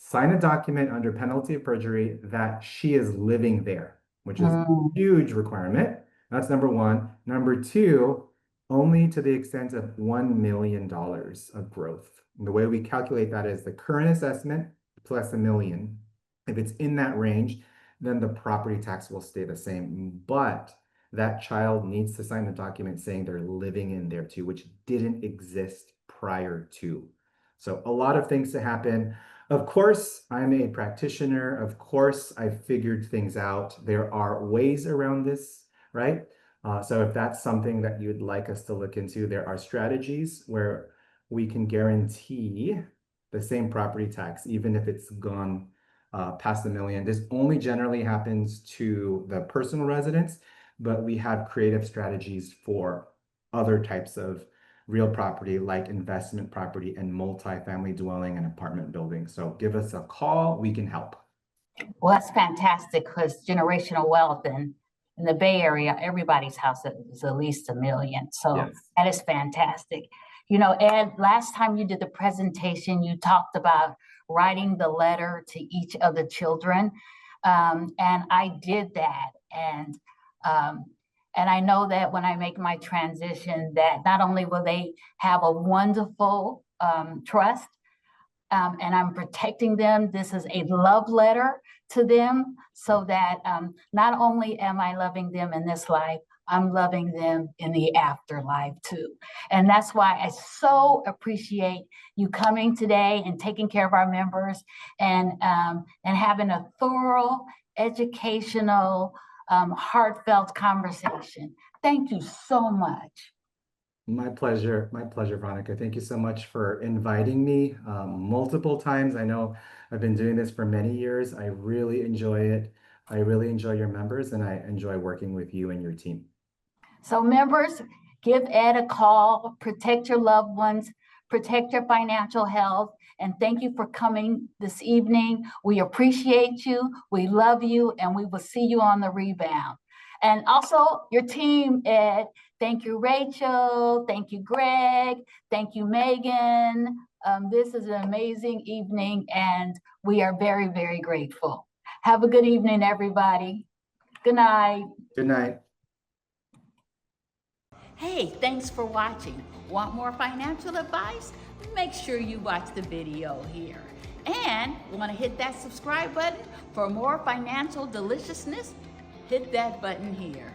sign a document under penalty of perjury that she is living there, which is a huge requirement. That's number one. Number two, only to the extent of $1 million of growth. And the way we calculate that is the current assessment plus $1 million. If it's in that range, then the property tax will stay the same. But that child needs to sign a document saying they're living in there too, which didn't exist prior to. So a lot of things to happen. Of course, I'm a practitioner. Of course, I've figured things out. There are ways around this, right? So if that's something that you'd like us to look into, there are strategies where we can guarantee the same property tax, even if it's gone past $1 million. This only generally happens to the personal residence, but we have creative strategies for other types of real property like investment property and multifamily dwelling and apartment buildings. So give us a call, we can help. Well, that's fantastic because generational wealth in the Bay Area, everybody's house is at least $1 million. So Yes. That is fantastic. You know, Ed, last time you did the presentation, you talked about writing the letter to each of the children. And I did that. And I know that when I make my transition, that not only will they have a wonderful trust, and I'm protecting them, this is a love letter to them so that not only am I loving them in this life, I'm loving them in the afterlife too. And that's why I so appreciate you coming today and taking care of our members and having a thorough, educational, heartfelt conversation. Thank you so much. My pleasure, Veronica. Thank you so much for inviting me multiple times. I know I've been doing this for many years. I really enjoy it. I really enjoy your members and I enjoy working with you and your team. So members, give Ed a call, protect your loved ones, protect your financial health, and thank you for coming this evening. We appreciate you, we love you, and we will see you on the rebound. And also your team, Ed. Thank you, Rachel. Thank you, Greg. Thank you, Megan. This is an amazing evening, and we are very, very grateful. Have a good evening, everybody. Good night. Good night. Hey, thanks for watching. Want more financial advice? Make sure you watch the video here. And want to hit that subscribe button for more financial deliciousness? Hit that button here.